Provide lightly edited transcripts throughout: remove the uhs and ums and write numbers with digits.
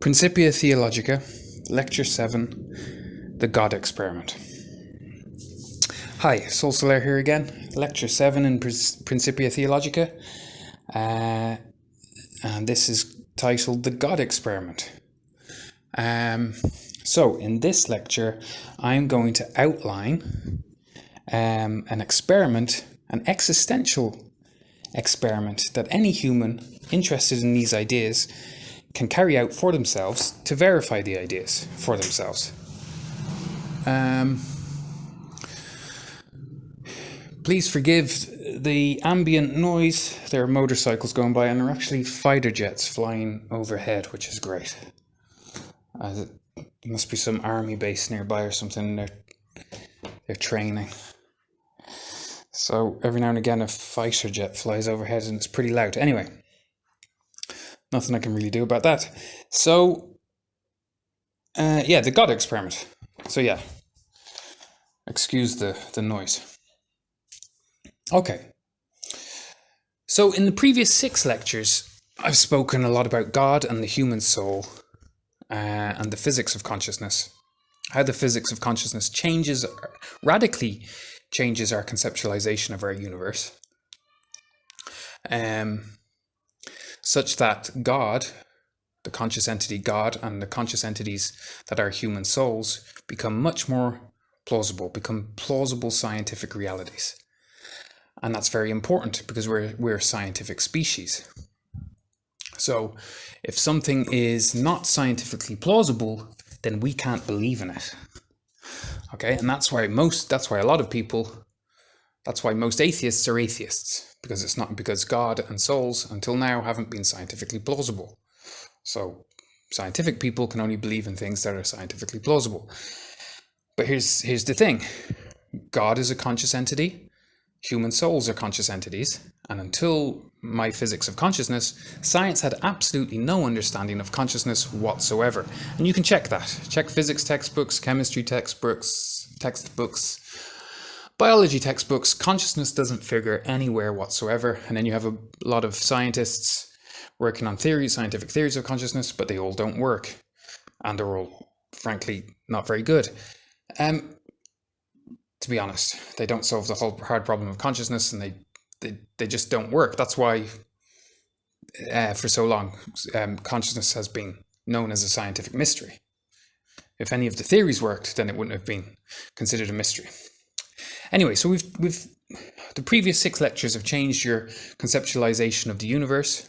Principia Theologica, Lecture 7, The God Experiment. Hi, Sol Soler here again, Lecture 7 in Principia Theologica, and this is titled The God Experiment. So, in this lecture, I'm going to outline an experiment, an existential experiment that any human interested in these ideas can carry out for themselves to verify the ideas for themselves. Please forgive the ambient noise. There are motorcycles going by, and there are actually fighter jets flying overhead, which is great. There must be some army base nearby or something. They're training. So every now and again a fighter jet flies overhead and it's pretty loud. Anyway, nothing I can really do about that. So, the God experiment. So yeah, excuse the noise. Okay. So in the previous 6 lectures, I've spoken a lot about God and the human soul and the physics of consciousness. How the physics of consciousness radically changes our conceptualization of our universe. Such that God, the conscious entity God, and the conscious entities that are human souls become much more plausible, become plausible scientific realities. And that's very important because we're a scientific species. So if something is not scientifically plausible, then we can't believe in it. Okay, and that's why most atheists are atheists. Because it's not because God and souls until now haven't been scientifically plausible. So scientific people can only believe in things that are scientifically plausible. But here's the thing. God is a conscious entity. Human souls are conscious entities. And until my physics of consciousness, science had absolutely no understanding of consciousness whatsoever. And you can check that. Check physics textbooks, chemistry textbooks, biology textbooks. Consciousness doesn't figure anywhere whatsoever. And then you have a lot of scientists working on scientific theories of consciousness, but they all don't work. And they're all, frankly, not very good. To be honest, they don't solve the whole hard problem of consciousness, and they just don't work. That's why for so long consciousness has been known as a scientific mystery. If any of the theories worked, then it wouldn't have been considered a mystery. Anyway, so the previous 6 lectures have changed your conceptualization of the universe.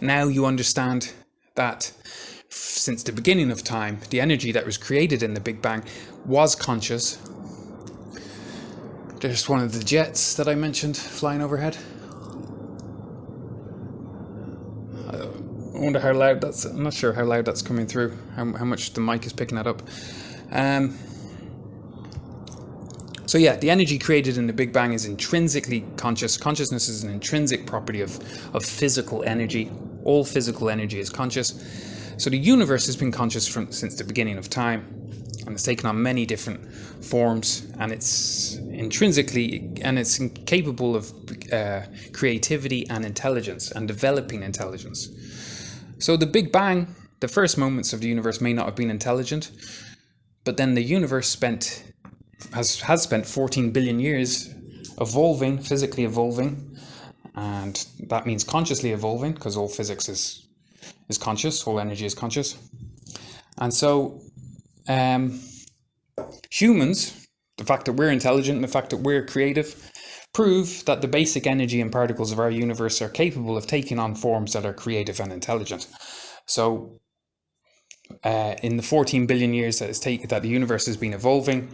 Now you understand that since the beginning of time, the energy that was created in the Big Bang was conscious. There's one of the jets that I mentioned flying overhead. I wonder how loud that's. I'm not sure how loud that's coming through. How much the mic is picking that up. So yeah, the energy created in the Big Bang is intrinsically conscious. Consciousness is an intrinsic property of physical energy. All physical energy is conscious. So the universe has been conscious since the beginning of time, and it's taken on many different forms, and it's capable of creativity and intelligence and developing intelligence. So the Big Bang, the first moments of the universe may not have been intelligent, but then the universe has spent 14 billion years evolving, physically evolving, and that means consciously evolving, because all physics is conscious, all energy is conscious. And so humans, the fact that we're intelligent and the fact that we're creative, prove that the basic energy and particles of our universe are capable of taking on forms that are creative and intelligent. So in the 14 billion years that the universe has been evolving,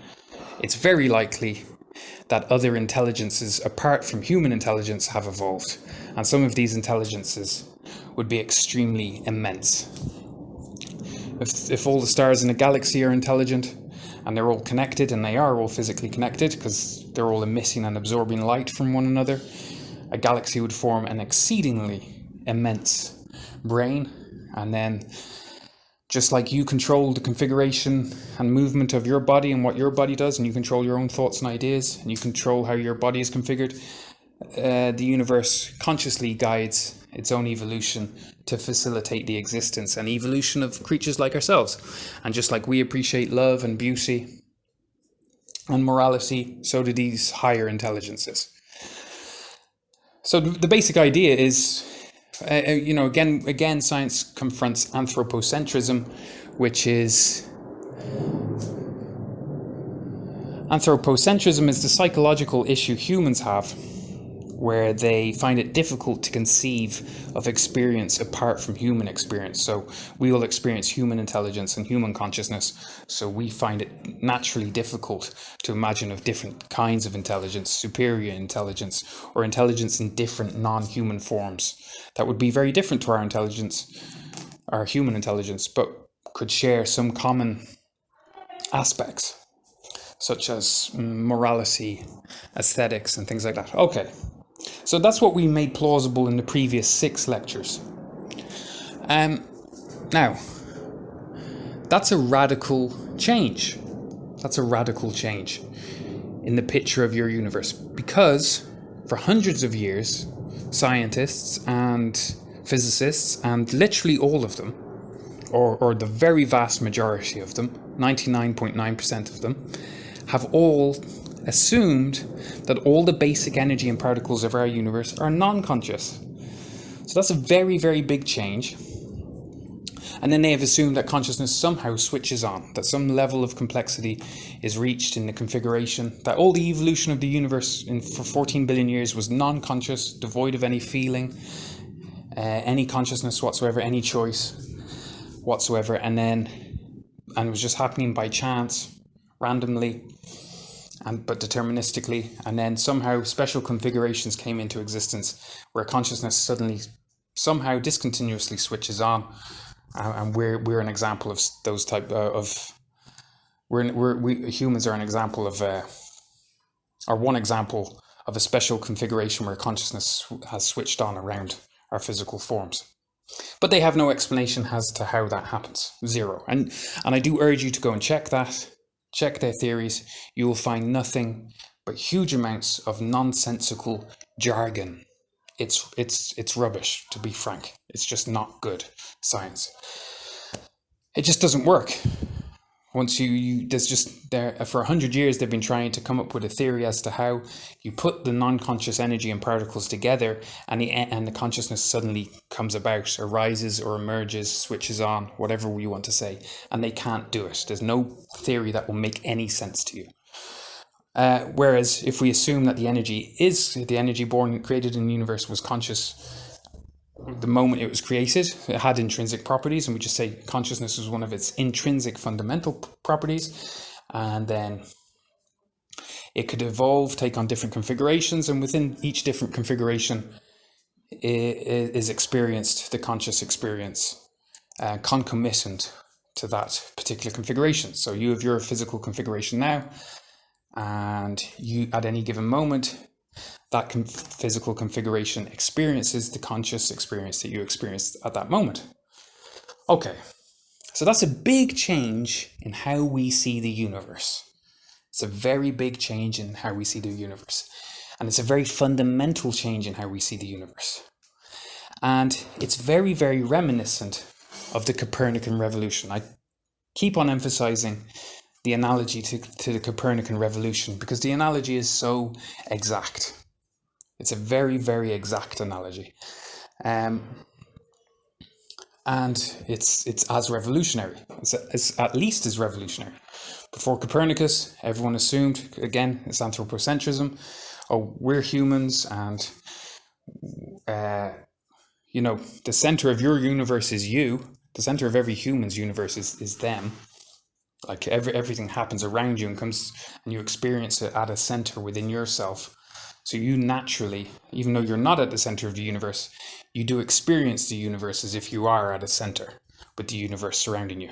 it's very likely that other intelligences apart from human intelligence have evolved. And some of these intelligences would be extremely immense. If all the stars in a galaxy are intelligent, and they're all connected, and they are all physically connected because they're all emitting and absorbing light from one another, a galaxy would form an exceedingly immense brain. And then, just like you control the configuration and movement of your body and what your body does, and you control your own thoughts and ideas, and you control how your body is configured, the universe consciously guides its own evolution to facilitate the existence and evolution of creatures like ourselves. And just like we appreciate love and beauty and morality, so do these higher intelligences. So the basic idea is, again, science confronts anthropocentrism, which is the psychological issue humans have, where they find it difficult to conceive of experience apart from human experience. So we will experience human intelligence and human consciousness, so we find it naturally difficult to imagine of different kinds of intelligence, superior intelligence, or intelligence in different non-human forms that would be very different to our intelligence, our human intelligence, but could share some common aspects, such as morality, aesthetics, and things like that. Okay. So that's what we made plausible in the previous 6 lectures. Now, that's a radical change. That's a radical change in the picture of your universe, because for hundreds of years, scientists and physicists, and literally all of them, or the very vast majority of them, 99.9% of them, have all assumed that all the basic energy and particles of our universe are non-conscious. So that's a very, very big change. And then they have assumed that consciousness somehow switches on, that some level of complexity is reached in the configuration, that all the evolution of the universe for 14 billion years was non-conscious, devoid of any feeling, any consciousness whatsoever, any choice whatsoever, and it was just happening by chance, randomly, but deterministically, and then somehow special configurations came into existence where consciousness suddenly somehow discontinuously switches on, and we're an example of those type of we humans are an example of or one example of a special configuration where consciousness has switched on around our physical forms. But they have no explanation as to how that happens. Zero. And I do urge you to go and check that. Check their theories. You will find nothing but huge amounts of nonsensical jargon. It's rubbish, to be frank. It's just not good science. It just doesn't work. Once there's just there for 100 years they've been trying to come up with a theory as to how you put the non-conscious energy and particles together, and the consciousness suddenly comes about, arises or emerges, switches on, whatever you want to say, and they can't do it. There's no theory that will make any sense to you. Whereas if we assume that the energy born and created in the universe was conscious the moment it was created, it had intrinsic properties, and we just say consciousness was one of its intrinsic fundamental properties, and then it could evolve, take on different configurations, and within each different configuration is experienced the conscious experience concomitant to that particular configuration. So you have your physical configuration now, and you at any given moment, that physical configuration experiences the conscious experience that you experienced at that moment. Okay, so that's a big change in how we see the universe. It's a very big change in how we see the universe. And it's a very fundamental change in how we see the universe. And it's very, very reminiscent of the Copernican revolution. I keep on emphasizing the analogy to the Copernican revolution because the analogy is so exact. It's a very, very exact analogy. And it's as revolutionary. It's at least as revolutionary. Before Copernicus, everyone assumed, again, it's anthropocentrism. Oh, we're humans, and the center of your universe is you. The center of every human's universe is them. Like everything happens around you and you experience it at a center within yourself. So you naturally, even though you're not at the center of the universe, you do experience the universe as if you are at a center with the universe surrounding you.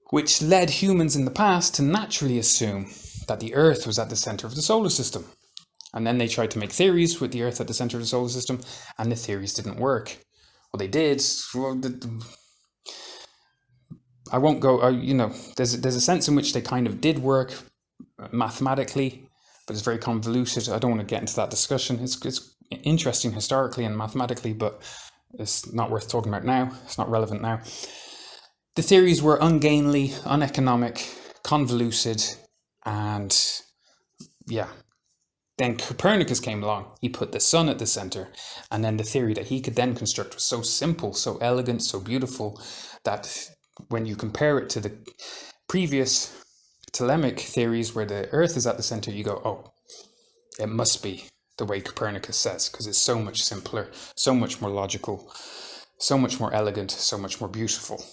Which led humans in the past to naturally assume that the Earth was at the center of the solar system. And then they tried to make theories with the Earth at the center of the solar system, and the theories didn't work. Well, they did. I won't go, there's a sense in which they kind of did work mathematically, but it's very convoluted. I don't want to get into that discussion. It's interesting historically and mathematically, but it's not worth talking about now. It's not relevant now. The theories were ungainly, uneconomic, convoluted, and yeah. Then Copernicus came along. He put the sun at the center, and then the theory that he could then construct was so simple, so elegant, so beautiful that when you compare it to the previous Ptolemaic theories where the Earth is at the center, you go, oh, it must be the way Copernicus says, because it's so much simpler, so much more logical, so much more elegant, so much more beautiful.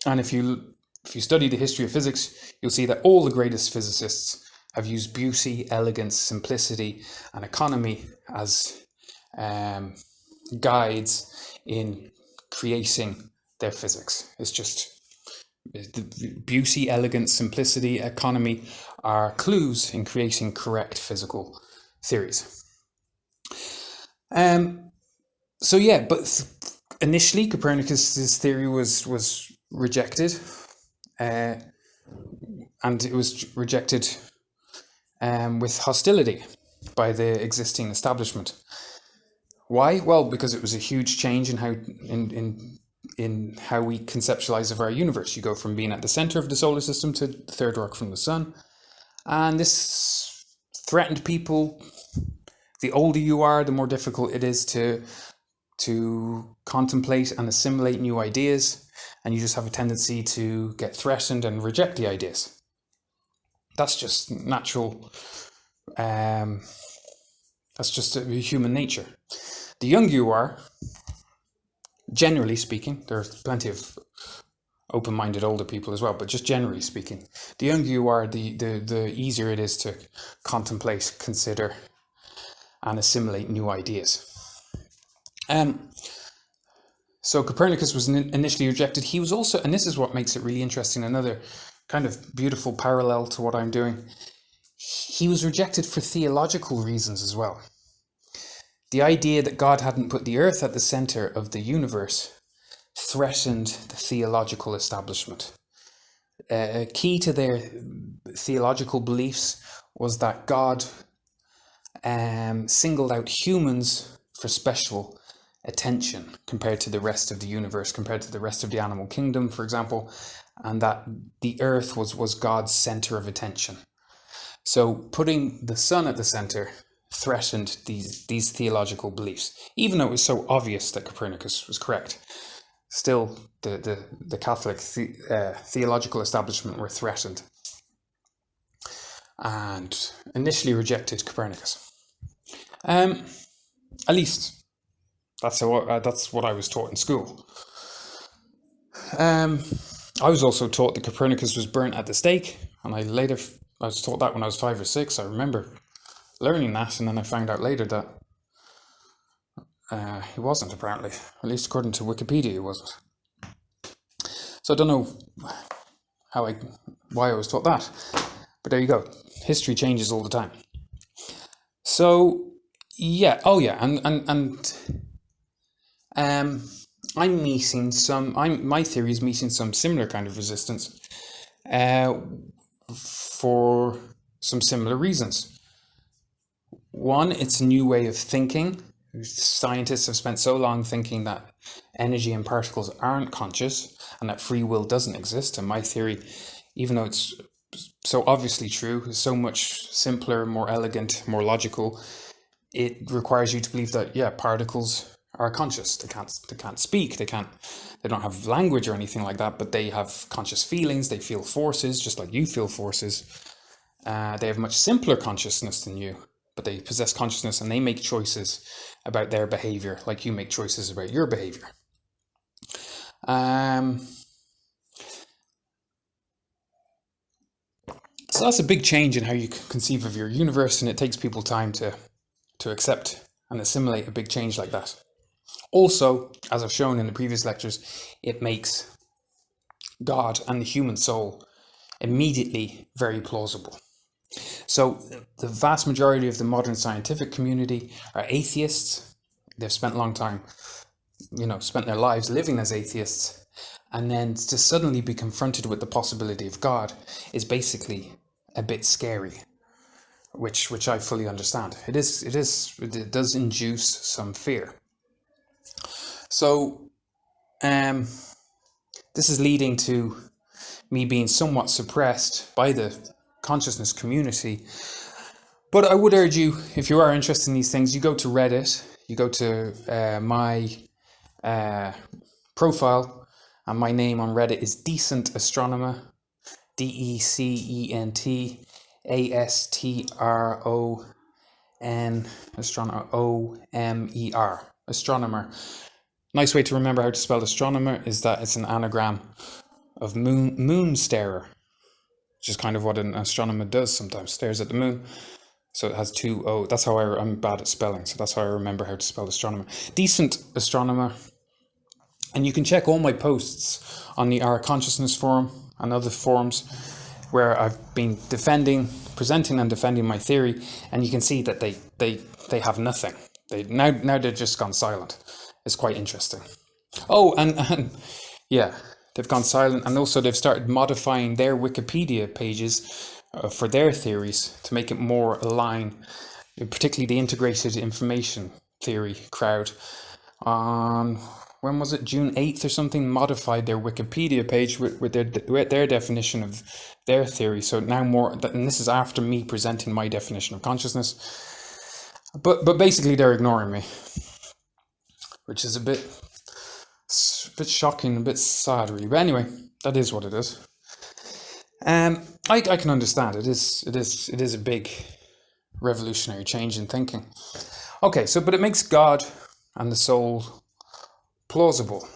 And if you study the history of physics, you'll see that all the greatest physicists have used beauty, elegance, simplicity, and economy as guides in creating their physics. It's just the beauty, elegance, simplicity, economy are clues in creating correct physical theories. So yeah, but initially Copernicus's theory was rejected, and it was rejected with hostility by the existing establishment. Why? Well, because it was a huge change in how we conceptualize of our universe. You go from being at the center of the solar system to the third rock from the sun, and this threatened people. The older you are, the more difficult it is to contemplate and assimilate new ideas, and you just have a tendency to get threatened and reject the ideas. That's just natural. That's just human nature. The younger you are, generally speaking, there's plenty of open-minded older people as well, but just generally speaking, the younger you are, the easier it is to contemplate, consider, and assimilate new ideas. So Copernicus was initially rejected. He was also, and this is what makes it really interesting, another kind of beautiful parallel to what I'm doing, he was rejected for theological reasons as well. The idea that God hadn't put the earth at the center of the universe threatened the theological establishment. Key to their theological beliefs was that God singled out humans for special attention compared to the rest of the universe, compared to the rest of the animal kingdom, for example, and that the earth was God's center of attention. So putting the sun at the center threatened these theological beliefs, even though it was so obvious that Copernicus was correct. Still, the Catholic theological establishment were threatened and initially rejected Copernicus. At least that's what I was taught in school. I was also taught that Copernicus was burnt at the stake, and I was taught that when I was 5 or 6. I remember learning that, and then I found out later that he wasn't, apparently. At least according to Wikipedia, he wasn't. So I don't know why I was taught that, but there you go. History changes all the time. So yeah, my theory is meeting some similar kind of resistance for some similar reasons. One, it's a new way of thinking. Scientists have spent so long thinking that energy and particles aren't conscious and that free will doesn't exist. And my theory, even though it's so obviously true, is so much simpler, more elegant, more logical. It requires you to believe that, yeah, particles are conscious. They can't speak. They don't have language or anything like that, but they have conscious feelings. They feel forces, just like you feel forces. They have much simpler consciousness than you, but they possess consciousness and they make choices about their behavior, like you make choices about your behavior. So that's a big change in how you conceive of your universe, and it takes people time to accept and assimilate a big change like that. Also, as I've shown in the previous lectures, it makes God and the human soul immediately very plausible. So the vast majority of the modern scientific community are atheists. They've spent a long time, spent their lives living as atheists. And then to suddenly be confronted with the possibility of God is basically a bit scary. which I fully understand. It does induce some fear. So this is leading to me being somewhat suppressed by the consciousness community. But I would urge you, if you are interested in these things, you go to Reddit, you go to my profile, and my name on Reddit is Decent Astronomer, DECENT ASTRON astronomer OMER, astronomer. Nice way to remember how to spell astronomer is that it's an anagram of moon starer, which is kind of what an astronomer does sometimes, stares at the moon. So it has two O. That's how I'm bad at spelling, so that's how I remember how to spell astronomer. Decent Astronomer. And you can check all my posts on the Our Consciousness forum and other forums where I've been presenting and defending my theory, and you can see that they have nothing. Now they've just gone silent. It's quite interesting. Oh, and yeah, they've gone silent, and also they've started modifying their Wikipedia pages for their theories to make it more align, particularly the integrated information theory crowd. When was it, June 8th or something, modified their Wikipedia page with their definition of their theory. So now and this is after me presenting my definition of consciousness. But basically they're ignoring me, which is a bit shocking, a bit sad really. But anyway, that is what it is. I can understand it. It is a big revolutionary change in thinking. Okay, but it makes God and the soul plausible.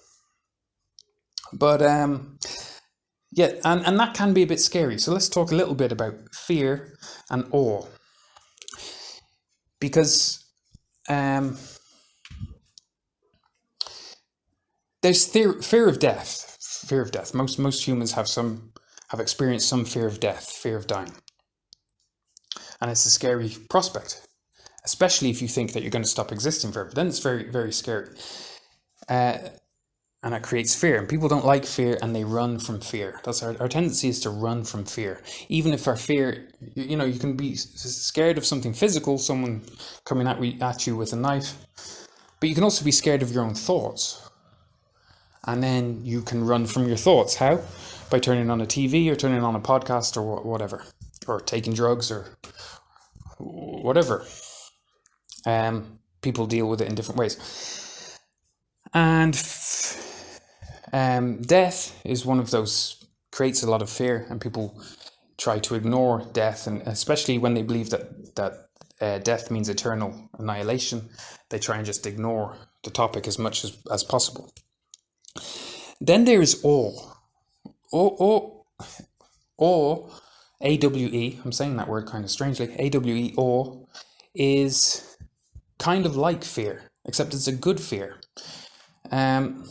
But yeah, and that can be a bit scary. So let's talk a little bit about fear and awe. Because there's fear of death. Fear of death. Most humans have experienced some fear of death, fear of dying. And it's a scary prospect, especially if you think that you're going to stop existing forever. Then it's very, very scary. And it creates fear. And people don't like fear, and they run from fear. That's our tendency, is to run from fear. Even if our fear, you can be scared of something physical, someone coming at you with a knife. But you can also be scared of your own thoughts. And then you can run from your thoughts. How? By turning on a TV or turning on a podcast or whatever. Or taking drugs or whatever. People deal with it in different ways. And death is one of those, creates a lot of fear, and people try to ignore death, and especially when they believe that death means eternal annihilation, they try and just ignore the topic as much as possible. Then there is awe. Awe, A-W-E, I'm saying that word kind of strangely, A-W-E, awe, is kind of like fear, except it's a good fear. And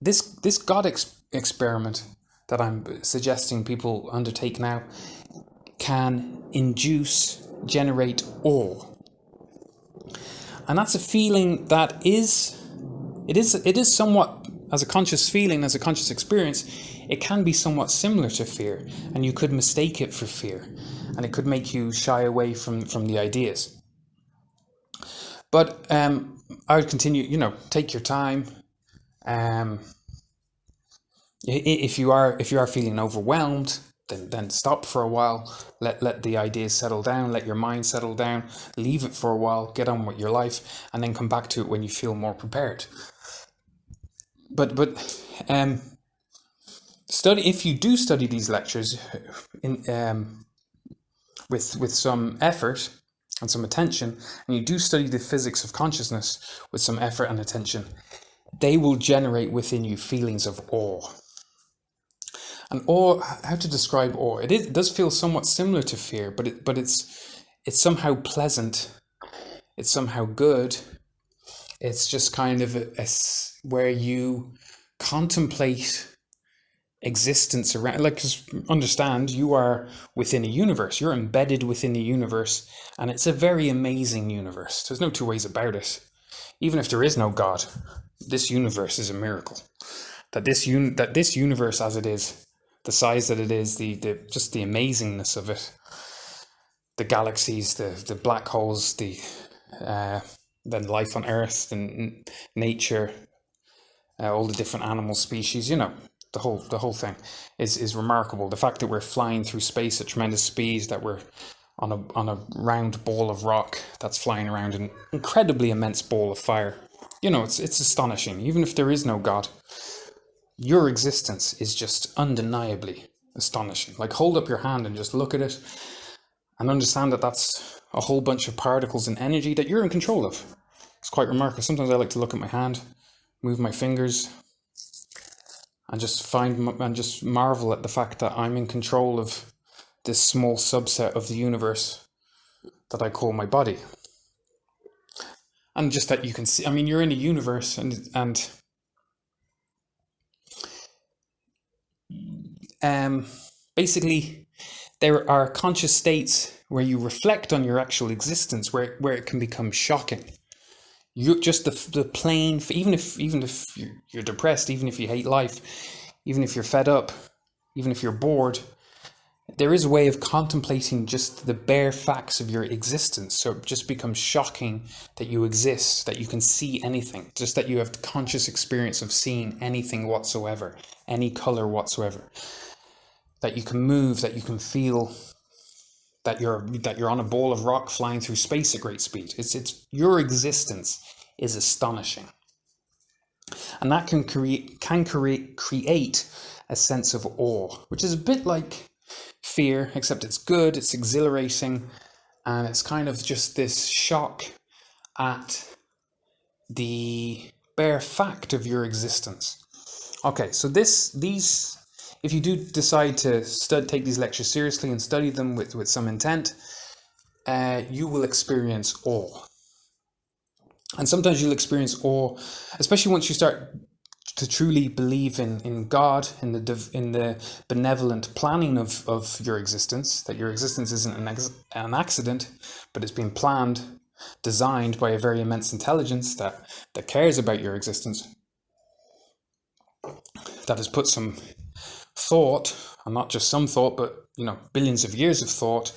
this God experiment that I'm suggesting people undertake now can generate awe. And that's a feeling that is somewhat, as a conscious feeling, as a conscious experience, it can be somewhat similar to fear, and you could mistake it for fear, and it could make you shy away from the ideas. But I would continue, take your time. If you are feeling overwhelmed, then stop for a while. Let the ideas settle down. Let your mind settle down. Leave it for a while. Get on with your life, and then come back to it when you feel more prepared. But if you do study these lectures with some effort and some attention, and you do study the physics of consciousness with some effort and attention, they will generate within you feelings of awe. And awe, how to describe awe? It does feel somewhat similar to fear, but it's somehow pleasant. It's somehow good. It's just kind of where you contemplate existence around, because understand, you are within a universe. You're embedded within a universe, and it's a very amazing universe. There's no two ways about it. Even if there is no God, this universe is a miracle. That this universe as it is, the size that it is, just the amazingness of it, the galaxies, the black holes, then life on Earth, and nature, all the different animal species, the whole thing is remarkable. The fact that we're flying through space at tremendous speed, that we're on a round ball of rock that's flying around an incredibly immense ball of fire. It's astonishing. Even if there is no God, your existence is just undeniably astonishing. Like, hold up your hand and just look at it and understand that that's a whole bunch of particles and energy that you're in control of. It's quite remarkable. Sometimes I like to look at my hand, move my fingers, and just marvel at the fact that I'm in control of this small subset of the universe that I call my body. And just that you can see, you're in a universe, and basically there are conscious states where you reflect on your actual existence, where it can become shocking. You just the plain, even if you're depressed, even if you hate life, even if you're fed up, even if you're bored, there is a way of contemplating just the bare facts of your existence. So it just becomes shocking that you exist, that you can see anything, just that you have the conscious experience of seeing anything whatsoever, any color whatsoever, that you can move, that you can feel, that you're on a ball of rock flying through space at great speed. It's your existence is astonishing, and that can create a sense of awe, which is a bit like fear, except it's good, it's exhilarating, and it's kind of just this shock at the bare fact of your existence. Okay, so these. If you do decide to take these lectures seriously and study them with some intent, you will experience awe. And sometimes you'll experience awe, especially once you start to truly believe in God, in the benevolent planning of your existence, that your existence isn't an accident, but it's been planned, designed by a very immense intelligence that cares about your existence, that has put some thought, and not just some thought, but billions of years of thought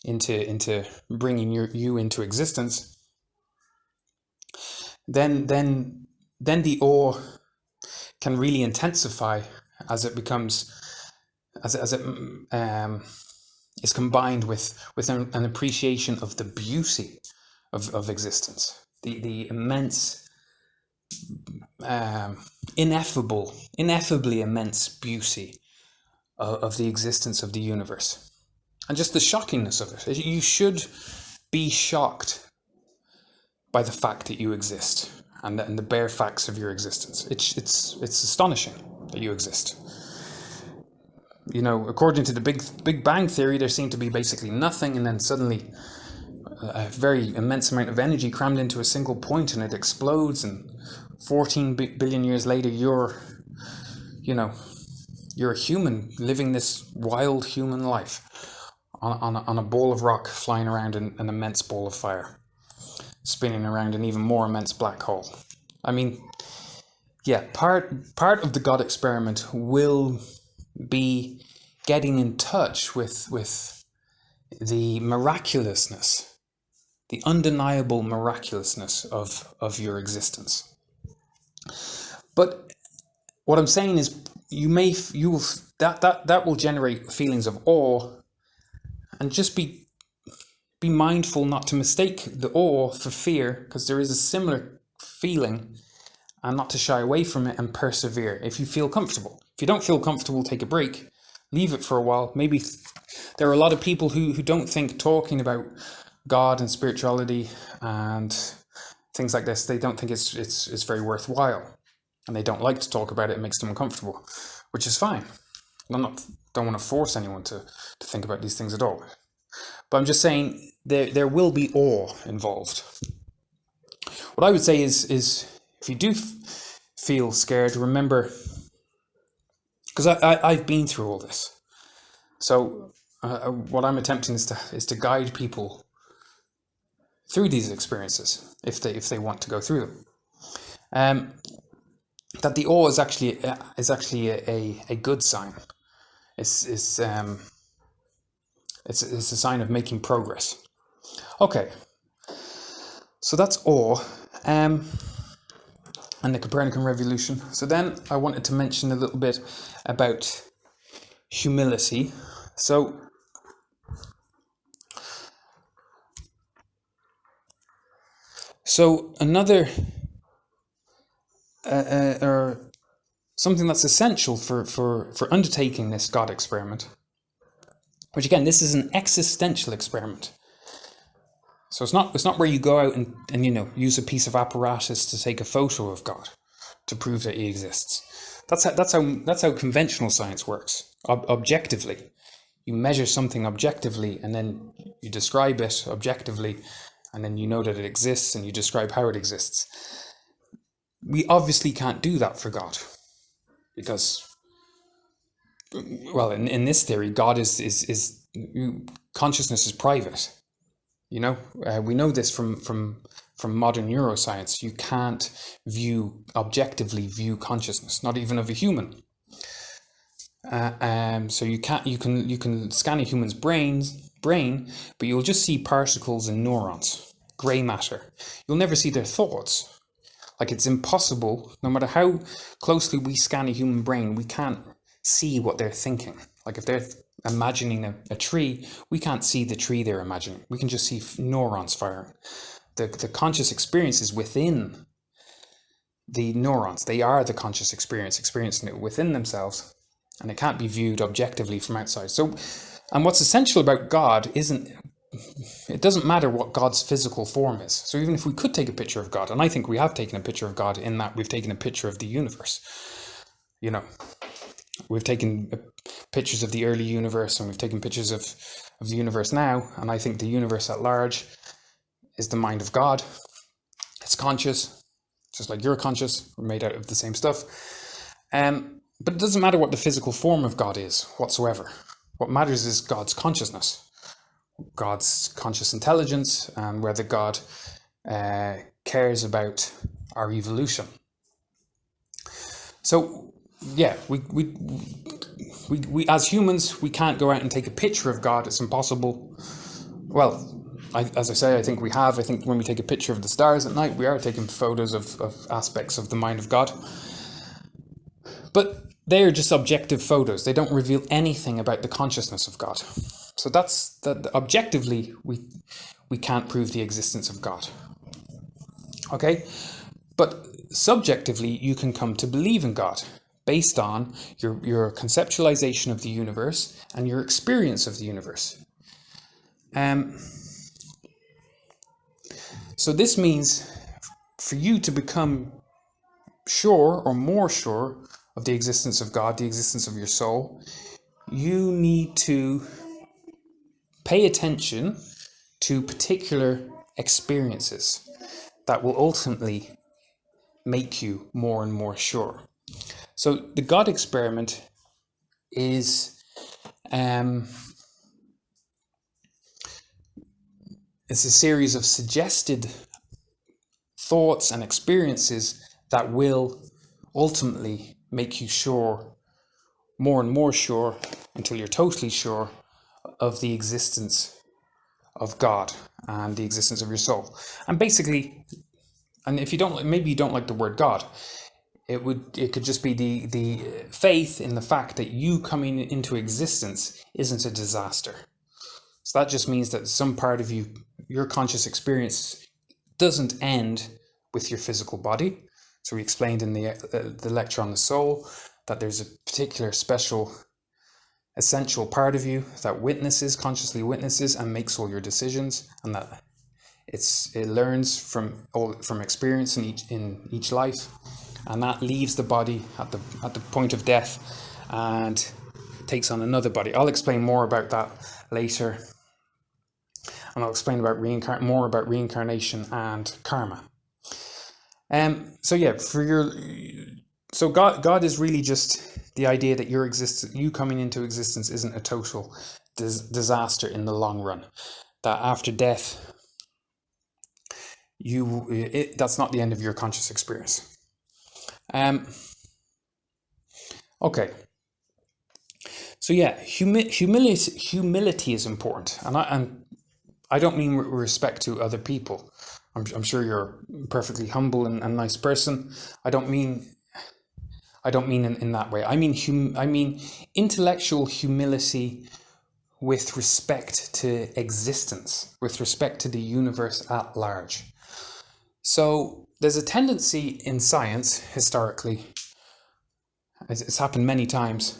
into bringing you into existence, then the awe can really intensify as it becomes, as it is combined with an appreciation of the beauty of existence, the immense, ineffably immense beauty of the existence of the universe, and just the shockingness of it. You should be shocked by the fact that you exist, and the bare facts of your existence. It's astonishing that you exist. According to the Big Bang Theory, there seemed to be basically nothing, and then suddenly a very immense amount of energy crammed into a single point, and it explodes, and 14 billion years later, you're a human living this wild human life on a ball of rock flying around an immense ball of fire, spinning around an even more immense black hole. Part of the God experiment will be getting in touch with the miraculousness, the undeniable miraculousness of your existence. But what I'm saying is, that will generate feelings of awe, and just be mindful not to mistake the awe for fear, because there is a similar feeling, and not to shy away from it and persevere if you feel comfortable. If you don't feel comfortable, take a break, leave it for a while. Maybe there are a lot of people who don't think talking about God and spirituality and things like this, they don't think it's very worthwhile, and they don't like to talk about it. It makes them uncomfortable, which is fine. I don't want to force anyone to think about these things at all. But I'm just saying there will be awe involved. What I would say is if you do feel scared, remember, because I've been through all this. So what I'm attempting is to guide people through these experiences if they want to go through them. That the awe is actually a good sign. It's It's a sign of making progress. Okay, so that's awe and the Copernican revolution. So then I wanted to mention a little bit about humility. So another or something that's essential for undertaking this God experiment, which again, this is an existential experiment. So it's not where you go out and use a piece of apparatus to take a photo of God to prove that he exists. That's how conventional science works. Objectively, you measure something objectively, and then you describe it objectively, and then you know that it exists, and you describe how it exists. We obviously can't do that for God, because, well, in this theory, God is consciousness is private. We know this from modern neuroscience. You can't objectively view consciousness, not even of a human. So you can scan a human's brain, but you'll just see particles and neurons, grey matter. You'll never see their thoughts. Like, it's impossible. No matter how closely we scan a human brain, we can't see what they're thinking. Like, if they're imagining a tree, we can't see the tree they're imagining. We can just see neurons firing. The conscious experience is within the neurons. They are the conscious experience, experiencing it within themselves, and it can't be viewed objectively from outside. So, and what's essential about God it doesn't matter what God's physical form is. So even if we could take a picture of God, and I think we have taken a picture of God in that we've taken a picture of the universe. We've taken pictures of the early universe, and we've taken pictures of the universe now, and I think the universe at large is the mind of God. It's conscious, just like you're conscious. We're made out of the same stuff. But it doesn't matter what the physical form of God is whatsoever. What matters is God's consciousness, God's conscious intelligence, and whether God cares about our evolution. So, yeah, we as humans, we can't go out and take a picture of God. It's impossible. Well, as I say, I think we have. I think when we take a picture of the stars at night, we are taking photos of aspects of the mind of God. But they are just objective photos. They don't reveal anything about the consciousness of God. So that's that. Objectively, we can't prove the existence of God. Okay, but subjectively, you can come to believe in God based on your conceptualization of the universe and your experience of the universe. So this means for you to become sure or more sure of the existence of God, the existence of your soul, you need to pay attention to particular experiences that will ultimately make you more and more sure. So the God experiment is it's a series of suggested thoughts and experiences that will ultimately make you sure, more and more sure, until you're totally sure of the existence of God and the existence of your soul. And basically, and if you don't, maybe you don't like the word God, it could just be the faith in the fact that you coming into existence isn't a disaster. So that just means that some part of you, your conscious experience, doesn't end with your physical body. So we explained in the lecture on the soul that there's a particular special essential part of you that consciously witnesses and makes all your decisions, and that it learns from experience in each life, and that leaves the body at the point of death and takes on another body. I'll explain more about that later, and I'll explain about more about reincarnation and karma. So God is really just the idea that you coming into existence isn't a total disaster in the long run. That after death, that's not the end of your conscious experience. Okay. So yeah, humility is important, and I don't mean with respect to other people. I'm sure you're a perfectly humble and nice person. I don't mean in that way. I mean intellectual humility with respect to existence, with respect to the universe at large. So there's a tendency in science, historically, it's happened many times,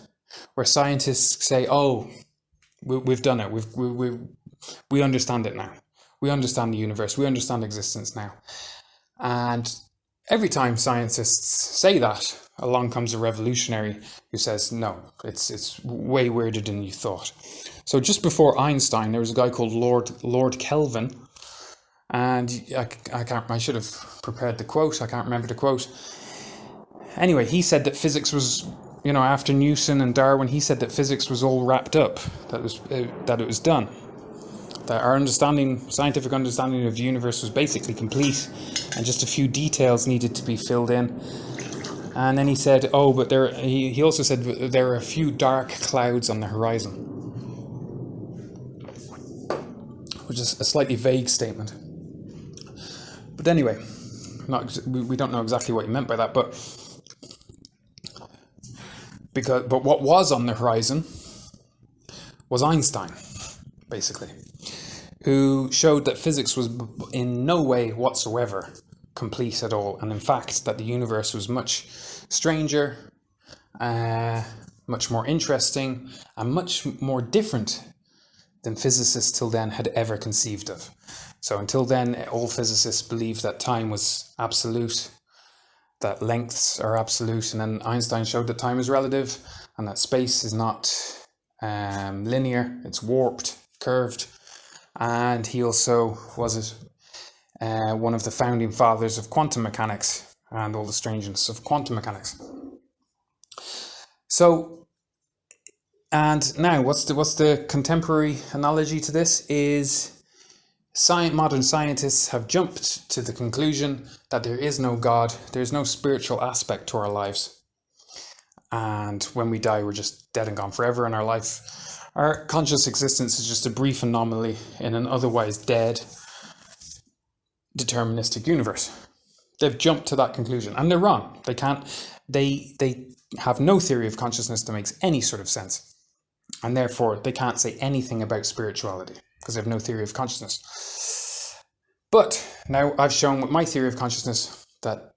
where scientists say, "Oh, we've done it. We understand it now. We understand the universe. We understand existence now." And every time scientists say that, along comes a revolutionary who says, "No, it's way weirder than you thought." So just before Einstein, there was a guy called Lord Kelvin, and I should have prepared the quote. I can't remember the quote. Anyway, he said that physics was, after Newton and Darwin, he said that physics was all wrapped up, that it was done, that our scientific understanding of the universe was basically complete, and just a few details needed to be filled in. And then he said, "Oh, but he also said there are a few dark clouds on the horizon," which is a slightly vague statement. But anyway, we don't know exactly what he meant by that, but what was on the horizon was Einstein, basically, who showed that physics was in no way whatsoever complete at all, and in fact that the universe was much stranger, much more interesting, and much more different than physicists till then had ever conceived of. So until then, all physicists believed that time was absolute, that lengths are absolute, and then Einstein showed that time is relative, and that space is not linear, it's warped, curved. And he also was one of the founding fathers of quantum mechanics and all the strangeness of quantum mechanics. So, and now what's the contemporary analogy to this is modern scientists have jumped to the conclusion that there is no God, there's no spiritual aspect to our lives. And when we die, we're just dead and gone forever, and our conscious existence is just a brief anomaly in an otherwise dead, deterministic universe. They've jumped to that conclusion, and they're wrong. They have no theory of consciousness that makes any sort of sense. And therefore, they can't say anything about spirituality, because they have no theory of consciousness. But now I've shown with my theory of consciousness that,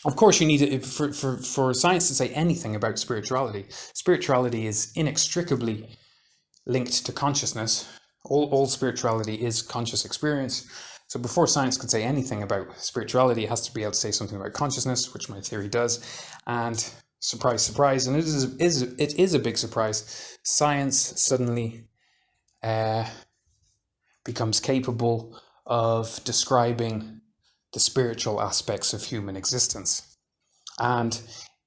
of course, you need it for science to say anything about spirituality. Spirituality is inextricably linked to consciousness. All spirituality is conscious experience. So before science could say anything about spirituality, it has to be able to say something about consciousness, which my theory does. And surprise, surprise, and it is a big surprise, science suddenly becomes capable of describing the spiritual aspects of human existence. And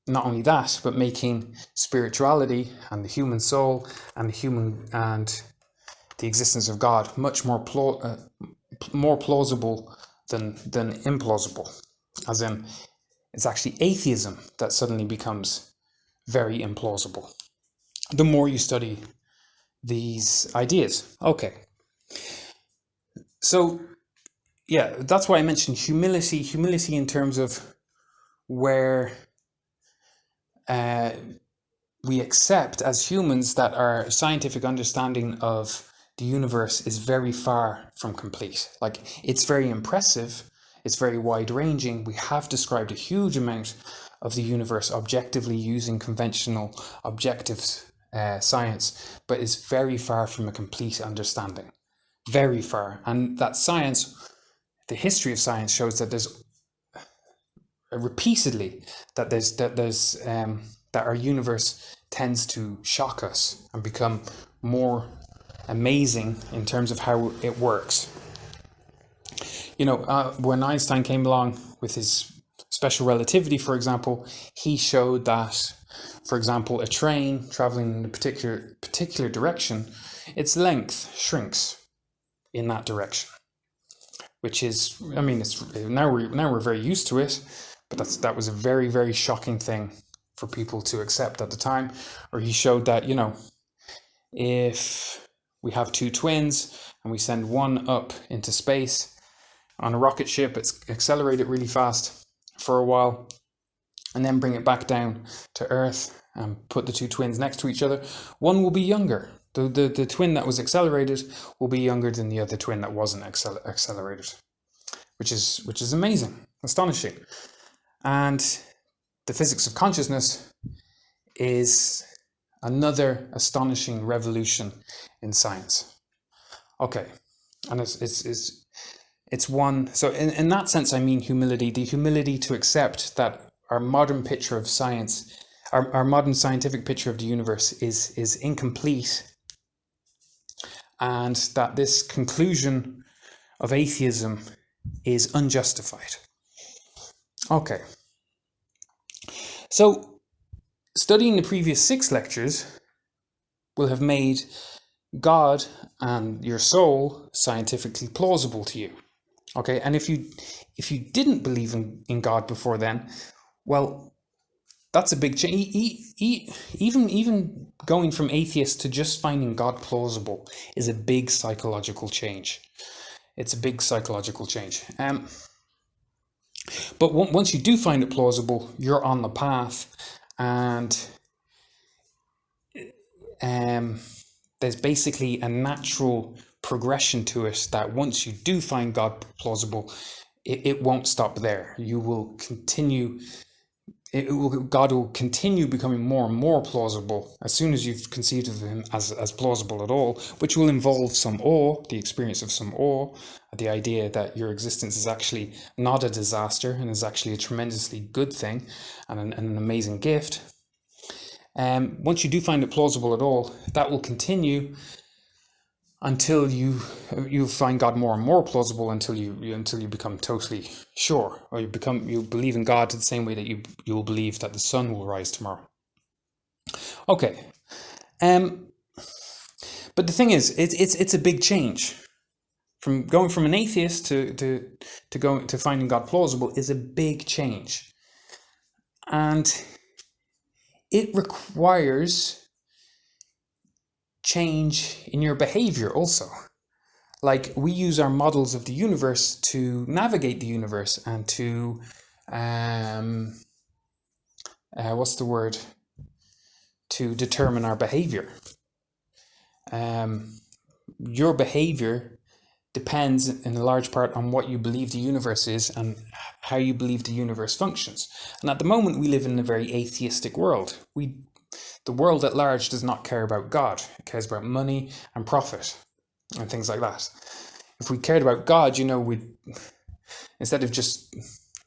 not only that, but making spirituality and the human soul and the existence of God much more plausible than implausible. As in, it's actually atheism that suddenly becomes very implausible the more you study these ideas. Okay. So, yeah, that's why I mentioned humility in terms of where we accept as humans that our scientific understanding of the universe is very far from complete. Like, it's very impressive, it's very wide-ranging. We have described a huge amount of the universe objectively using conventional objective science, but it's very far from a complete understanding. Very far. And that science, the history of science shows that there's repeatedly that our universe tends to shock us and become more amazing in terms of how it works. When Einstein came along with his special relativity, for example, he showed that, for example, a train traveling in a particular direction, its length shrinks in that direction, which is, it's now we're very used to it, but that was a very, very shocking thing for people to accept at the time. Or he showed that, if we have two twins and we send one up into space on a rocket ship, it's accelerated really fast for a while, and then bring it back down to Earth and put the two twins next to each other, one will be younger. The twin that was accelerated will be younger than the other twin that wasn't accelerated, which is amazing, astonishing. And the physics of consciousness is another astonishing revolution in science. Okay, and it's one. So in that sense, I mean humility. The humility to accept that our modern picture of science, our modern scientific picture of the universe is incomplete, and that this conclusion of atheism is unjustified. Okay. So, studying the previous 6 lectures will have made God and your soul scientifically plausible to you. Okay, and if you didn't believe in God before then, well, that's a big change. Even going from atheist to just finding God plausible is a big psychological change. It's a big psychological change. But once you do find it plausible, you're on the path, and there's basically a natural progression to it that once you do find God plausible, it won't stop there. You will continue. God will continue becoming more and more plausible as soon as you've conceived of him as plausible at all, which will involve some awe, the experience of some awe, the idea that your existence is actually not a disaster and is actually a tremendously good thing and an amazing gift. Once you do find it plausible at all, that will continue until you find God more and more plausible, until you become totally sure, or you believe in God the same way that you will believe that the sun will rise tomorrow. Okay, but the thing is, it's a big change. From going from an atheist to going to finding God plausible is a big change, and it requires change in your behavior also. Like, we use our models of the universe to navigate the universe and to to determine our behavior. Your behavior depends in a large part on what you believe the universe is and how you believe the universe functions. And at the moment, we live in a very atheistic world. The world at large does not care about God. It cares about money and profit and things like that. If we cared about God, we'd, instead of just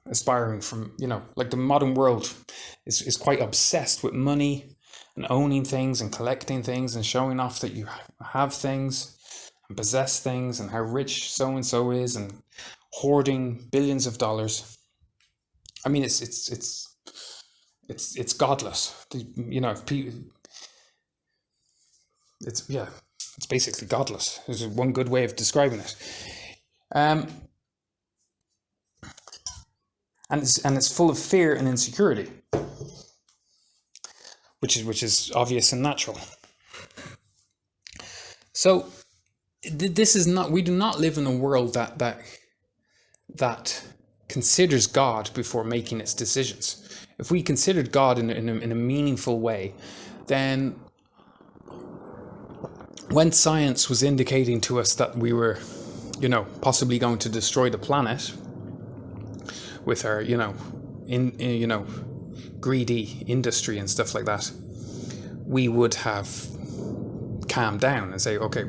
aspiring from, like the modern world is quite obsessed with money and owning things and collecting things and showing off that you have things and possess things and how rich so-and-so is and hoarding billions of dollars. I mean, it's godless. It's basically godless. There's one good way of describing it. And it's full of fear and insecurity, which is obvious and natural. So we do not live in a world that considers God before making its decisions. If we considered God in a meaningful way, then when science was indicating to us that we were, possibly going to destroy the planet with our, greedy industry and stuff like that, we would have calmed down and say, okay,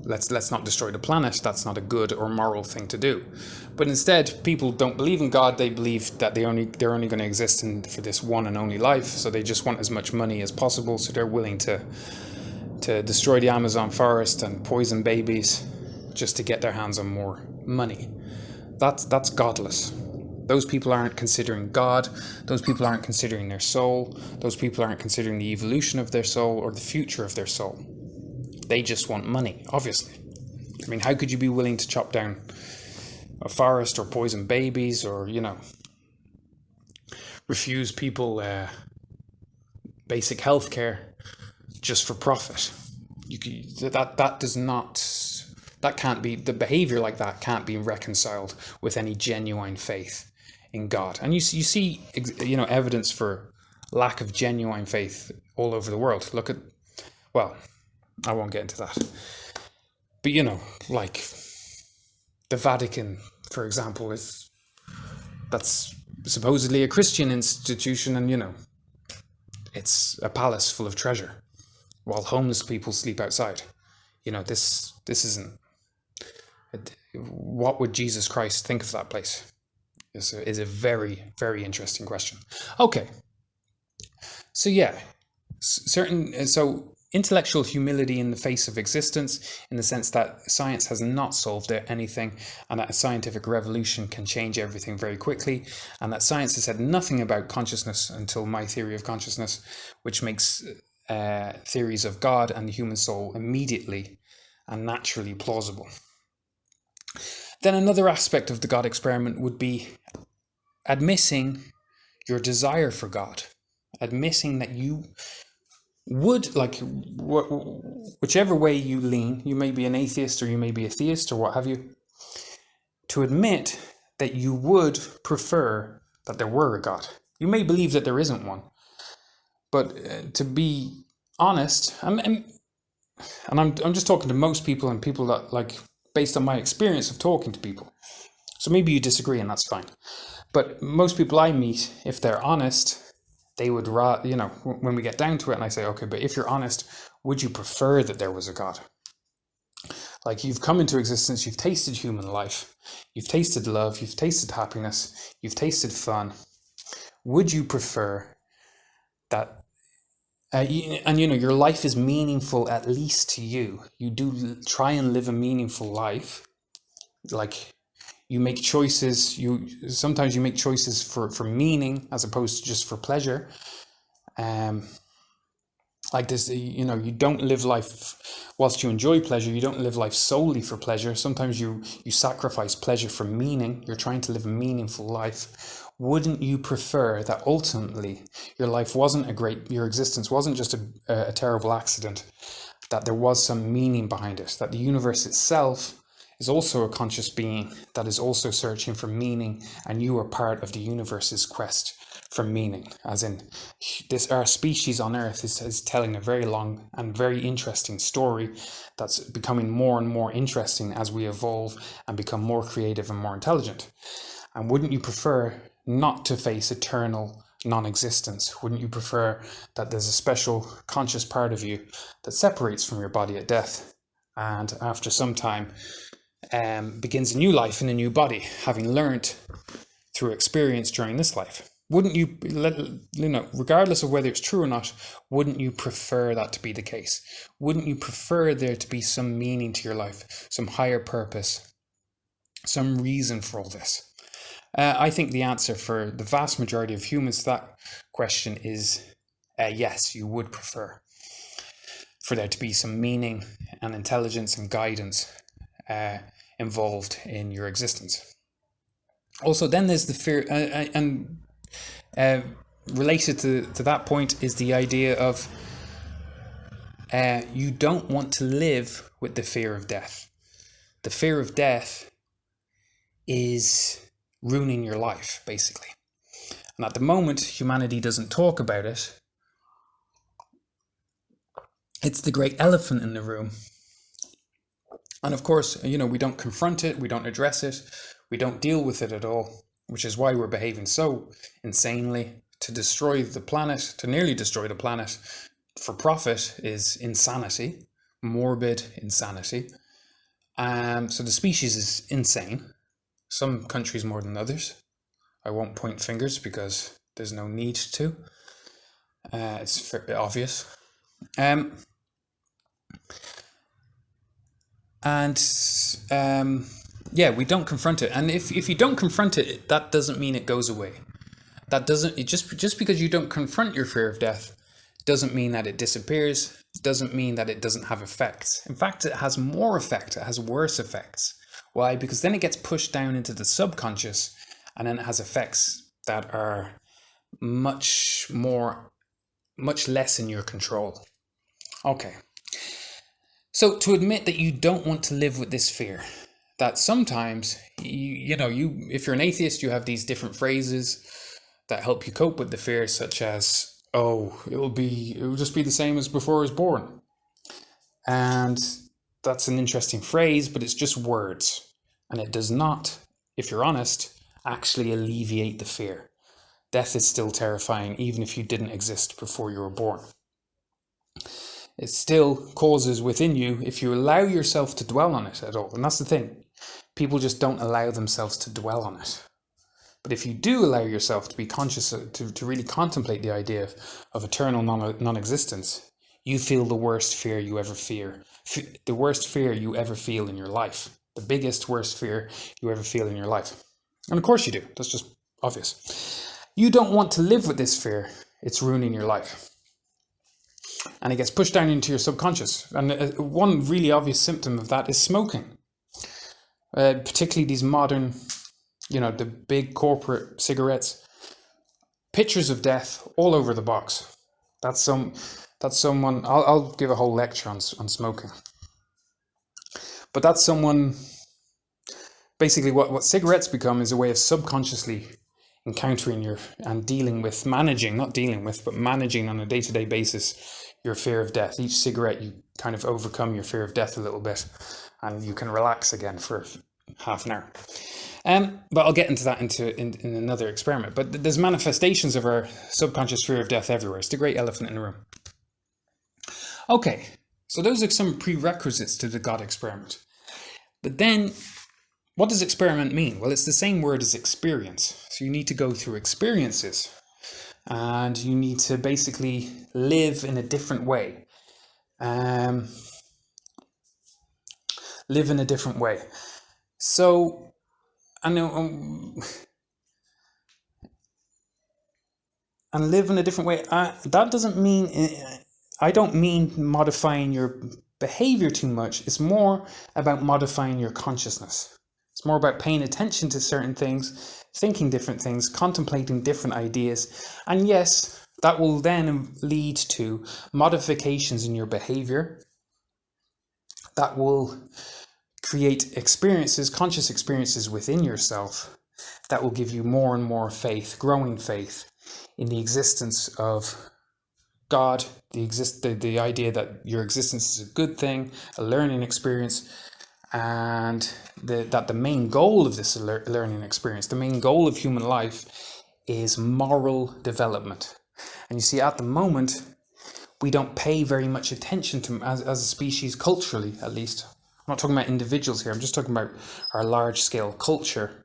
let's not destroy the planet. That's not a good or moral thing to do. But instead, people don't believe in God. They believe that they're only going to exist for this one and only life. So they just want as much money as possible. So they're willing to destroy the Amazon forest and poison babies just to get their hands on more money. That's godless. Those people aren't considering God. Those people aren't considering their soul. Those people aren't considering the evolution of their soul or the future of their soul. They just want money, obviously. I mean, how could you be willing to chop down a forest or poison babies or, refuse people basic healthcare just for profit. That can't be, the behavior like that can't be reconciled with any genuine faith in God. And you see evidence for lack of genuine faith all over the world. Look at, well, I won't get into that. But like the Vatican, for example, that's supposedly a Christian institution, and it's a palace full of treasure, while homeless people sleep outside. This isn't. What would Jesus Christ think of that place? Is a very, very interesting question. Okay, so yeah, so intellectual humility in the face of existence, in the sense that science has not solved anything, and that a scientific revolution can change everything very quickly, and that science has said nothing about consciousness until my theory of consciousness, which makes theories of God and the human soul immediately and naturally plausible. Then another aspect of the God experiment would be admitting your desire for God, admitting that you would, like, whichever way you lean, you may be an atheist or you may be a theist or what have you, to admit that you would prefer that there were a God. You may believe that there isn't one, but to be honest, and I'm just talking to most people and people that, like, based on my experience of talking to people. So maybe you disagree and that's fine. But most people I meet, if they're honest, they would rather, when we get down to it and I say, okay, but if you're honest, would you prefer that there was a God? Like, you've come into existence, you've tasted human life, you've tasted love, you've tasted happiness, you've tasted fun. Would you prefer that your life is meaningful, at least to you? You do try and live a meaningful life. Like, you make choices. Sometimes you make choices for meaning as opposed to just for pleasure. Like this, you don't live life whilst you enjoy pleasure. You don't live life solely for pleasure. Sometimes you sacrifice pleasure for meaning. You're trying to live a meaningful life. Wouldn't you prefer that ultimately your existence wasn't just a terrible accident, that there was some meaning behind it, that the universe itself is also a conscious being that is also searching for meaning, and you are part of the universe's quest for meaning? As in, our species on Earth is telling a very long and very interesting story that's becoming more and more interesting as we evolve and become more creative and more intelligent. And wouldn't you prefer not to face eternal non-existence? Wouldn't you prefer that there's a special conscious part of you that separates from your body at death, and after some time begins a new life in a new body, having learned through experience during this life? Wouldn't you, regardless of whether it's true or not, wouldn't you prefer that to be the case? Wouldn't you prefer there to be some meaning to your life, some higher purpose, some reason for all this? I think the answer for the vast majority of humans to that question is yes, you would prefer for there to be some meaning and intelligence and guidance involved in your existence. Also, then there's the fear, related to that point is the idea of you don't want to live with the fear of death. The fear of death is ruining your life, basically. And at the moment, humanity doesn't talk about it. It's the great elephant in the room. And of course, we don't confront it, we don't address it, we don't deal with it at all, which is why we're behaving so insanely. To nearly destroy the planet for profit is insanity, morbid insanity. So the species is insane. Some countries more than others. I won't point fingers because there's no need to. It's obvious. We don't confront it. And if you don't confront it, that doesn't mean it goes away. Just because you don't confront your fear of death doesn't mean that it disappears. It doesn't mean that it doesn't have effects. In fact, it has more effect. It has worse effects. Why? Because then it gets pushed down into the subconscious, and then it has effects that are much more much less in your control. Okay. So to admit that you don't want to live with this fear, that sometimes, if you're an atheist, you have these different phrases that help you cope with the fear, such as, oh, it will just be the same as before I was born. And that's an interesting phrase, but it's just words. And it does not, if you're honest, actually alleviate the fear. Death is still terrifying, even if you didn't exist before you were born. It still causes within you, if you allow yourself to dwell on it at all. And that's the thing. People just don't allow themselves to dwell on it. But if you do allow yourself to be conscious, to really contemplate the idea of eternal non-existence, you feel the worst fear you ever fear. The worst fear you ever feel in your life. The biggest, worst fear you ever feel in your life. And of course you do. That's just obvious. You don't want to live with this fear. It's ruining your life. And it gets pushed down into your subconscious. And one really obvious symptom of that is smoking. Particularly these modern, the big corporate cigarettes. Pictures of death all over the box. That's someone, I'll give a whole lecture on smoking. But that's someone, basically what cigarettes become is a way of subconsciously encountering managing on a day-to-day basis your fear of death. Each cigarette, you kind of overcome your fear of death a little bit, and you can relax again for half an hour. But I'll get into that in another experiment. But there's manifestations of our subconscious fear of death everywhere. It's the great elephant in the room. Okay, so those are some prerequisites to the God experiment. But then, what does experiment mean? Well, it's the same word as experience. So you need to go through experiences. And you need to basically live in a different way. So, I know, and live in a different way. That doesn't mean, I don't mean modifying your behavior too much. It's more about modifying your consciousness. It's more about paying attention to certain things, thinking different things, contemplating different ideas. And yes, that will then lead to modifications in your behavior that will create experiences, conscious experiences within yourself that will give you more and more faith, growing faith in the existence of God, the idea that your existence is a good thing, a learning experience, and that the main goal of this learning experience, the main goal of human life, is moral development. And you see, at the moment, we don't pay very much attention to, as a species, culturally at least. I'm not talking about individuals here, I'm just talking about our large-scale culture.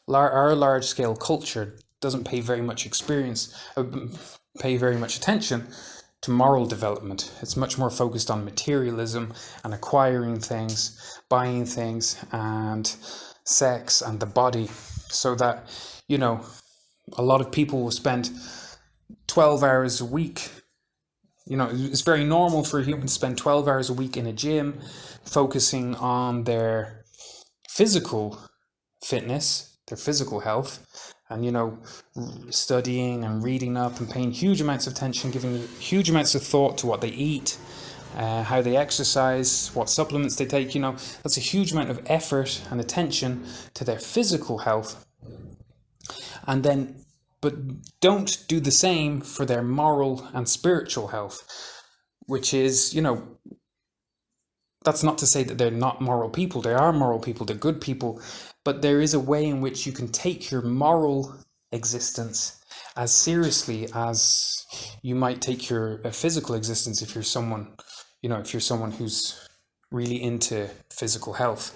Our large-scale culture doesn't pay very much attention to moral development. It's much more focused on materialism and acquiring things, buying things, and sex and the body. So that, a lot of people will spend 12 hours a week. It's very normal for a human to spend 12 hours a week in a gym, focusing on their physical fitness, their physical health, and, studying and reading up and paying huge amounts of attention, giving huge amounts of thought to what they eat, how they exercise, what supplements they take. That's a huge amount of effort and attention to their physical health. But don't do the same for their moral and spiritual health, which is, that's not to say that they're not moral people. They are moral people, they're good people, but there is a way in which you can take your moral existence as seriously as you might take your physical existence if you're someone, who's really into physical health.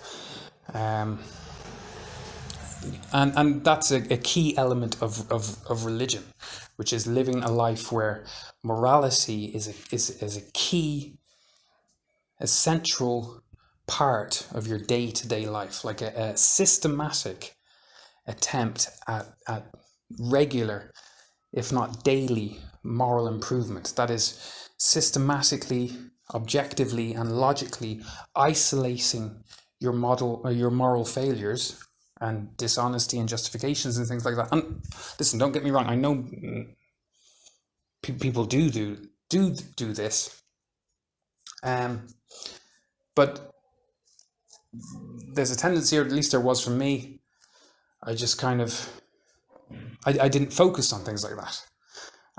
And that's a key element of religion, which is living a life where morality is a key, a central part of your day-to-day life, like a systematic attempt at regular, if not daily, moral improvement. That is systematically, objectively, and logically isolating your moral failures and dishonesty and justifications and things like that. And listen, don't get me wrong, I know people do this, but there's a tendency, or at least there was for me, I just kind of I didn't focus on things like that.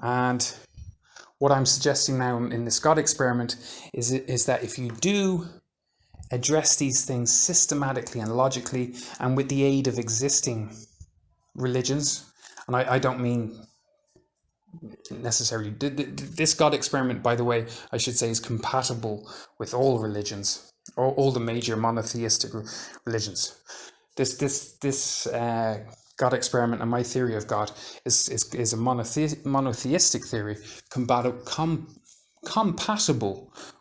And what I'm suggesting now in this God experiment is that if you do address these things systematically and logically, and with the aid of existing religions, and I don't mean necessarily this God experiment, by the way, I should say, is compatible with all religions, or all the major monotheistic religions. This God experiment and my theory of God is a monotheistic theory compatible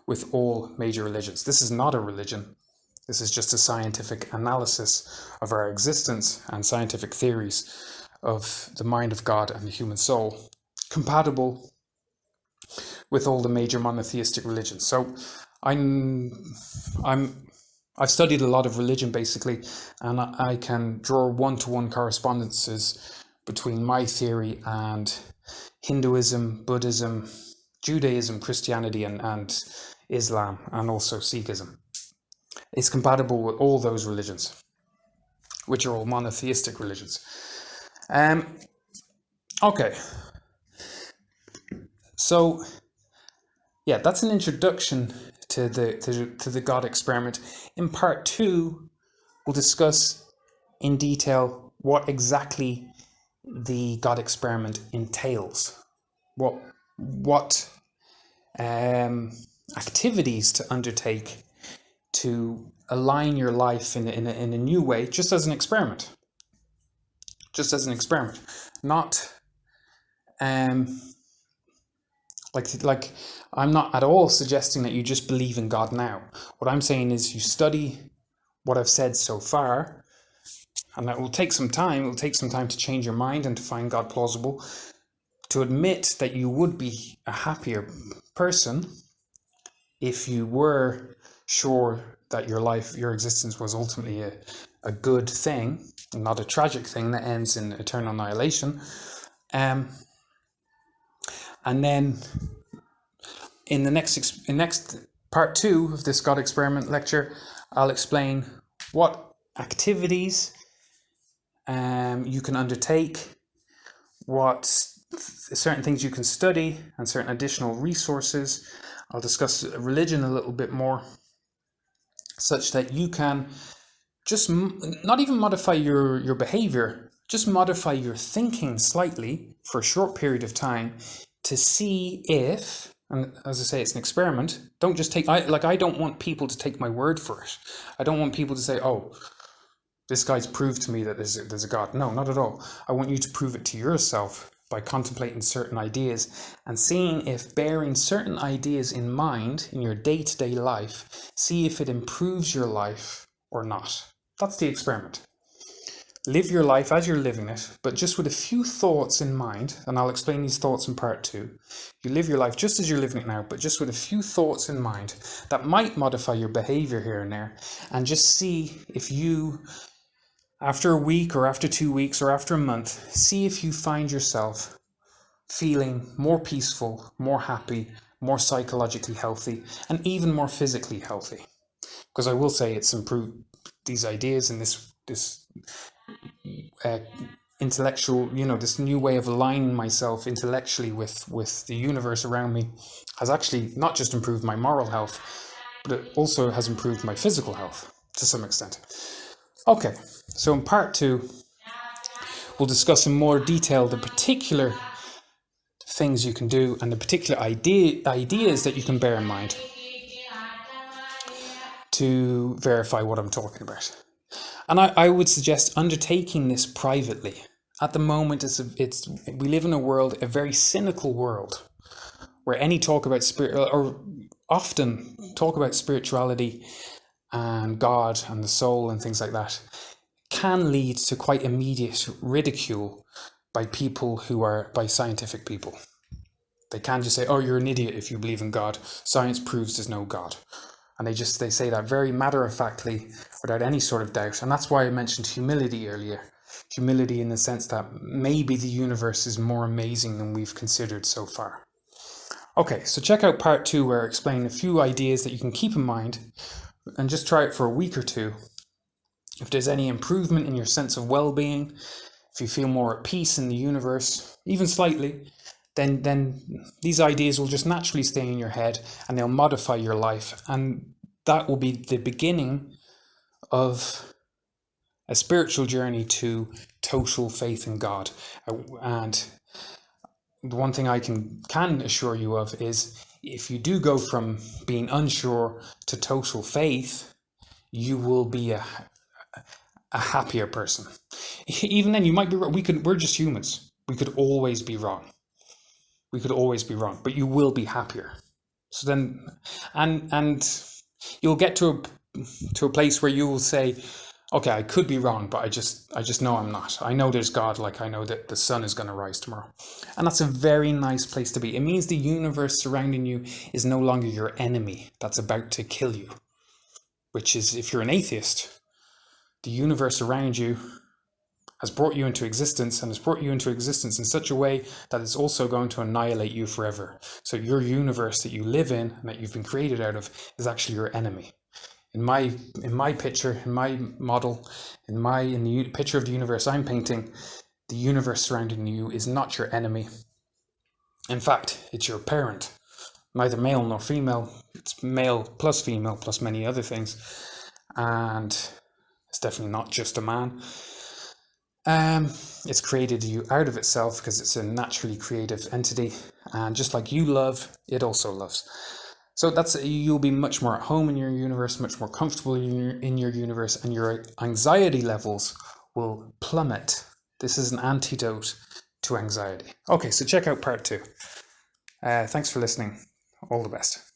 with all major religions. This is not a religion. This is just a scientific analysis of our existence and scientific theories of the mind of God and the human soul, compatible with all the major monotheistic religions. So I've studied a lot of religion, basically, and I can draw one-to-one correspondences between my theory and Hinduism, Buddhism, Judaism, Christianity, and Islam, and also Sikhism. It's compatible with all those religions, which are all monotheistic religions. Okay. So, yeah, that's an introduction to the God experiment. In part 2, we'll discuss in detail what exactly the God experiment entails, what activities to undertake to align your life in a new way, just as an experiment. Not like I'm not at all suggesting that you just believe in God now. What I'm saying is you study what I've said so far, and that will take some time. It will take some time to change your mind and to find God plausible, to admit that you would be a happier person if you were sure that your existence was ultimately a good thing, and not a tragic thing that ends in eternal annihilation. And then in the next part 2 of this God experiment lecture, I'll explain what activities you can undertake, what certain things you can study, and certain additional resources. I'll discuss religion a little bit more, such that you can just not even modify your behavior, just modify your thinking slightly for a short period of time to see if, and as I say, it's an experiment. Don't just take, I don't want people to take my word for it. I don't want people to say, oh, this guy's proved to me that there's a God. No, not at all. I want you to prove it to yourself by contemplating certain ideas and seeing if bearing certain ideas in mind in your day-to-day life, see if it improves your life or not. That's the experiment. Live your life as you're living it, but just with a few thoughts in mind, and I'll explain these thoughts in part 2. You live your life just as you're living it now, but just with a few thoughts in mind that might modify your behavior here and there, and just see if you, after a week or after 2 weeks or after a month, see if you find yourself feeling more peaceful, more happy, more psychologically healthy, and even more physically healthy. Because I will say it's improved these ideas and this intellectual, this new way of aligning myself intellectually with the universe around me has actually not just improved my moral health, but it also has improved my physical health to some extent. Okay, so in part 2, we'll discuss in more detail the particular things you can do and the particular ideas that you can bear in mind to verify what I'm talking about. And I would suggest undertaking this privately. At the moment, we live in a world, a very cynical world, where any talk about often talk about spirituality and God and the soul and things like that can lead to quite immediate ridicule by scientific people. They can just say, oh, you're an idiot if you believe in God. Science proves there's no God. And they say that very matter-of-factly without any sort of doubt. And that's why I mentioned humility earlier. Humility in the sense that maybe the universe is more amazing than we've considered so far. Okay, so check out part 2 where I explain a few ideas that you can keep in mind and just try it for a week or two. If there's any improvement in your sense of well-being, if you feel more at peace in the universe, even slightly, then these ideas will just naturally stay in your head and they'll modify your life. And that will be the beginning of a spiritual journey to total faith in God. And the one thing I can assure you of is if you do go from being unsure to total faith, you will be a happier person. Even then, you might be wrong. We're just humans. We could always be wrong. But you will be happier. So then, and you'll get to a place where you will say, okay, I could be wrong, but I just know I'm not. I know there's God, like I know that the sun is going to rise tomorrow. And that's a very nice place to be. It means the universe surrounding you is no longer your enemy that's about to kill you. Which is, if you're an atheist, the universe around you has brought you into existence and has brought you into existence in such a way that it's also going to annihilate you forever. So your universe that you live in and that you've been created out of is actually your enemy. In my picture, in my model, in the picture of the universe I'm painting, the universe surrounding you is not your enemy. In fact, it's your parent. Neither male nor female. It's male plus female plus many other things. And it's definitely not just a man. It's created you out of itself because it's a naturally creative entity. And just like you love, it also loves. So you'll be much more at home in your universe, much more comfortable in your universe, and your anxiety levels will plummet. This is an antidote to anxiety. Okay, so check out part 2. Thanks for listening. All the best.